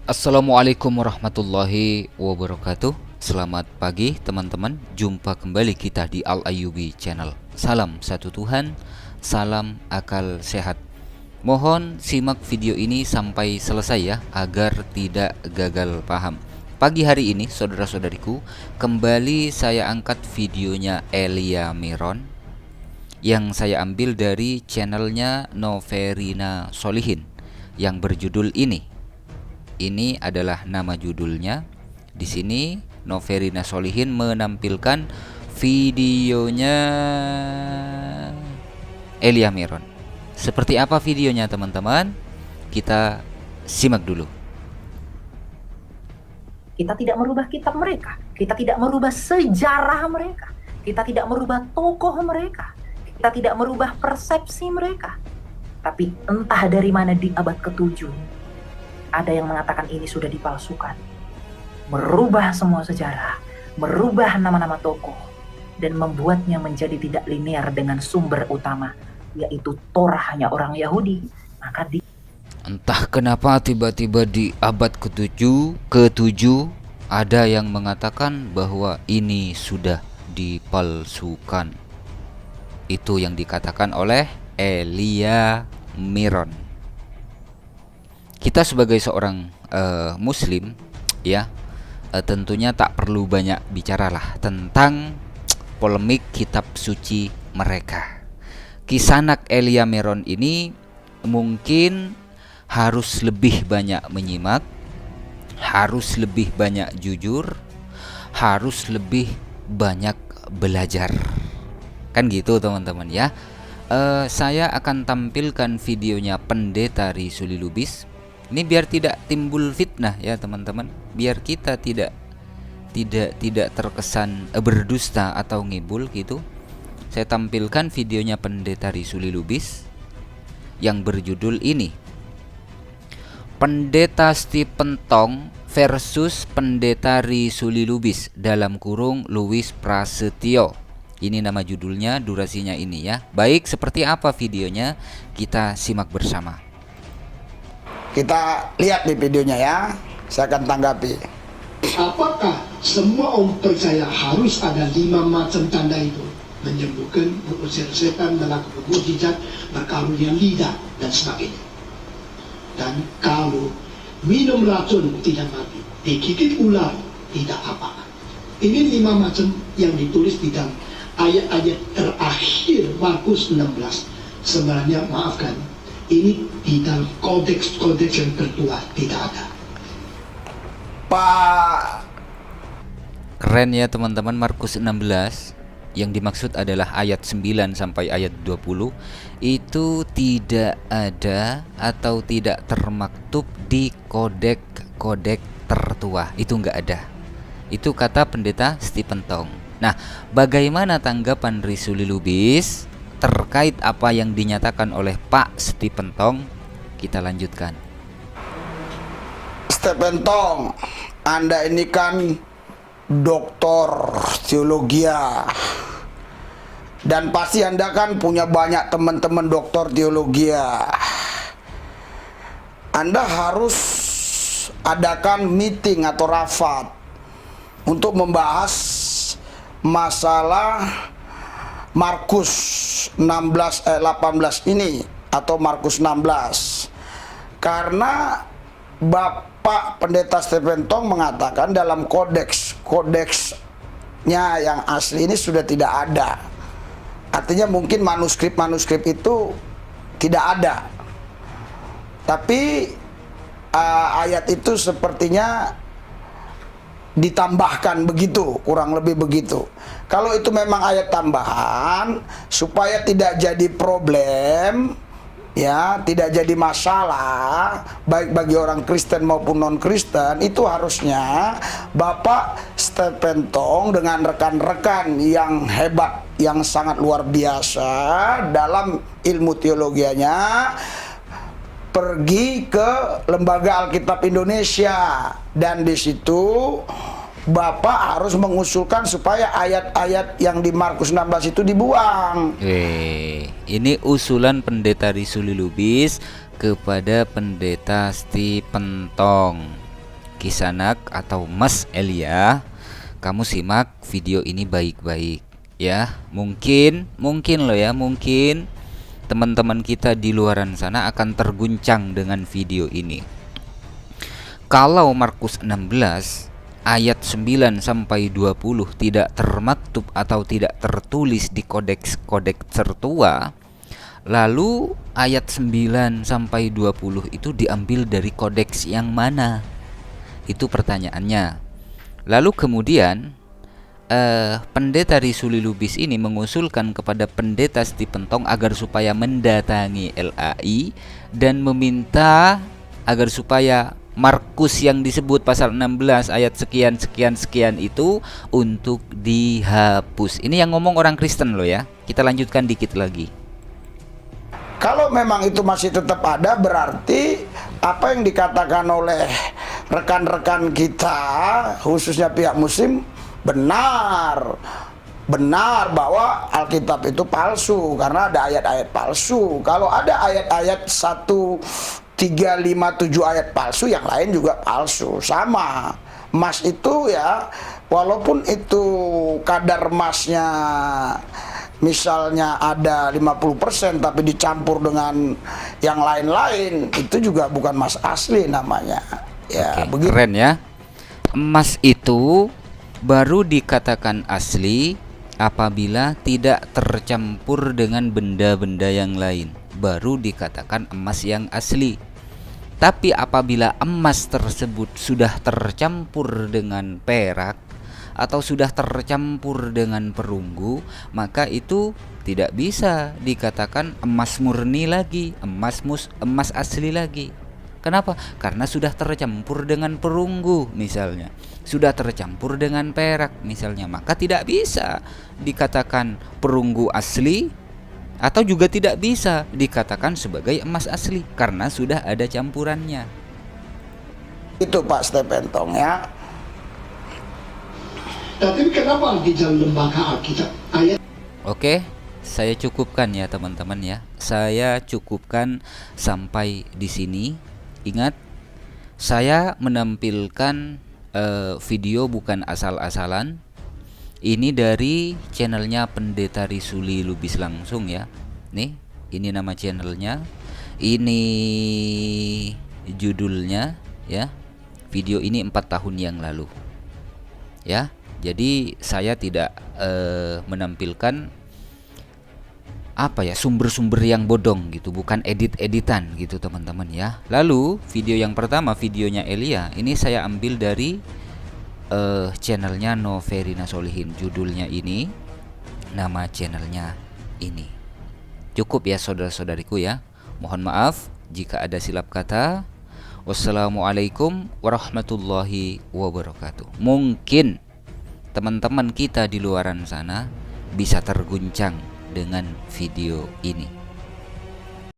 Assalamualaikum warahmatullahi wabarakatuh. Selamat pagi teman-teman. Jumpa kembali kita di Al Ayyubi Channel. Salam satu Tuhan, salam akal sehat. Mohon simak video ini sampai selesai ya, agar tidak gagal paham. Pagi hari ini saudara-saudariku, kembali saya angkat videonya Elia Miron yang saya ambil dari channelnya Noverina Solihin yang berjudul ini adalah nama judulnya. Di sini Noverina Solihin menampilkan videonya Elia Miron. Seperti apa videonya teman-teman? Kita simak dulu. Kita tidak merubah kitab mereka, kita tidak merubah sejarah mereka, kita tidak merubah tokoh mereka, kita tidak merubah persepsi mereka. Tapi entah dari mana di abad ke-7 ada yang mengatakan ini sudah dipalsukan, merubah semua sejarah, merubah nama-nama tokoh, dan membuatnya menjadi tidak linear dengan sumber utama, yaitu Torahnya orang Yahudi. Maka Entah kenapa tiba-tiba di abad ke-7 ada yang mengatakan bahwa ini sudah dipalsukan. Itu yang dikatakan oleh Elia Miron. Kita sebagai seorang muslim ya, tentunya tak perlu banyak bicaralah tentang polemik kitab suci mereka. Kisanak Elia Miron ini mungkin harus lebih banyak menyimak, harus lebih banyak jujur, harus lebih banyak belajar. Kan gitu teman-teman ya. Saya akan tampilkan videonya Pendeta Risuli Lubis. Ini biar tidak timbul fitnah ya teman-teman, biar kita tidak terkesan berdusta atau ngibul gitu. Saya tampilkan videonya Pendeta Risuli Lubis yang berjudul ini, Pendeta Stephen Tong versus Pendeta Risuli Lubis (Louis Prasetyo). Ini nama judulnya, durasinya ini ya. Baik, seperti apa videonya? Kita simak bersama. Kita lihat di videonya ya. Saya akan tanggapi. Apakah semua orang percaya harus ada 5 macam tanda itu? Menyembuhkan, mengusir setan, melakukan mukjizat, berkarunia lidah, dan sebagainya. Dan kalau minum racun tidak mati, digigit ular tidak apa. Ini 5 macam yang ditulis di dalam ayat-ayat terakhir Markus 16. Sebenarnya maafkan, ini di dalam kodeks-kodeks yang tertua tidak ada. Pak, Keren ya teman-teman. Markus 16 yang dimaksud adalah ayat 9 sampai ayat 20 itu tidak ada atau tidak termaktub di kodek tertua. Itu enggak ada. Itu kata Pendeta Stephen Tong. Nah, bagaimana tanggapan Risuli Lubis terkait apa yang dinyatakan oleh Pak Stephen Tong? Kita lanjutkan. Stephen Tong, Anda ini kan doktor teologi, dan pasti Anda kan punya banyak teman-teman doktor teologi. Anda harus adakan meeting atau rapat untuk membahas masalah Markus 16 18 ini atau Markus 16. Karena Bapak Pendeta Stephen Tong mengatakan dalam kodeksnya yang asli ini sudah tidak ada. Artinya mungkin manuskrip itu tidak ada. Tapi ayat itu sepertinya ditambahkan begitu, kurang lebih begitu. Kalau itu memang ayat tambahan supaya tidak jadi problem, ya, tidak jadi masalah baik bagi orang Kristen maupun non-Kristen, itu harusnya Bapak Stephen Tong dengan rekan-rekan yang hebat, yang sangat luar biasa dalam ilmu teologianya pergi ke Lembaga Alkitab Indonesia, dan di situ Bapak harus mengusulkan supaya ayat-ayat yang di Markus 16 itu dibuang. Ini usulan Pendeta Risuli Lubis kepada Pendeta Stephen Tong. Kisanak atau Mas Elia, kamu simak video ini baik-baik ya. Mungkin loh ya, mungkin teman-teman kita di luaran sana akan terguncang dengan video ini. Kalau Markus 16 ayat 9 sampai 20 tidak termaktub atau tidak tertulis di kodeks tertua, lalu ayat 9 sampai 20 itu diambil dari kodeks yang mana? Itu pertanyaannya. Lalu kemudian Pendeta Risuli Lubis ini mengusulkan kepada Pendeta Stephen Tong agar supaya mendatangi LAI dan meminta agar supaya Markus yang disebut pasal 16 ayat sekian itu untuk dihapus. Ini yang ngomong orang Kristen loh ya. Kita lanjutkan dikit lagi. Kalau memang itu masih tetap ada, berarti apa yang dikatakan oleh rekan-rekan kita, khususnya pihak Muslim, benar bahwa Alkitab itu palsu karena ada ayat-ayat palsu. Kalau ada ayat-ayat 1357 ayat palsu, yang lain juga palsu. Sama emas itu ya, walaupun itu kadar emasnya misalnya ada 50% tapi dicampur dengan yang lain-lain, itu juga bukan emas asli namanya. Ya, oke, keren ya. Emas itu baru dikatakan asli apabila tidak tercampur dengan benda-benda yang lain. Baru dikatakan emas yang asli. Tapi apabila emas tersebut sudah tercampur dengan perak atau sudah tercampur dengan perunggu, maka itu tidak bisa dikatakan emas murni lagi, emas asli lagi. Kenapa? Karena sudah tercampur dengan perunggu misalnya, sudah tercampur dengan perak misalnya, maka tidak bisa dikatakan perunggu asli atau juga tidak bisa dikatakan sebagai emas asli karena sudah ada campurannya. Itu Pak Stephen Tong ya. Tapi kenapa di dalam lembaga Alkitab ayat? Oke, saya cukupkan ya teman-teman ya. Saya cukupkan sampai di sini. Ingat, saya menampilkan video bukan asal-asalan. Ini dari channelnya Pendeta Risuli Lubis langsung ya. Nih, ini nama channelnya. Ini judulnya ya. Video ini 4 tahun yang lalu. Ya, jadi saya tidak menampilkan sumber-sumber yang bodong gitu, bukan edit-editan gitu teman-teman ya. Lalu video yang pertama, videonya Elia, ini saya ambil dari channelnya Noverina Solihin. Judulnya ini, nama channelnya ini. Cukup ya saudara-saudariku ya. Mohon maaf jika ada silap kata. Wassalamualaikum warahmatullahi wabarakatuh. Mungkin teman-teman kita di luaran sana bisa terguncang dengan video ini.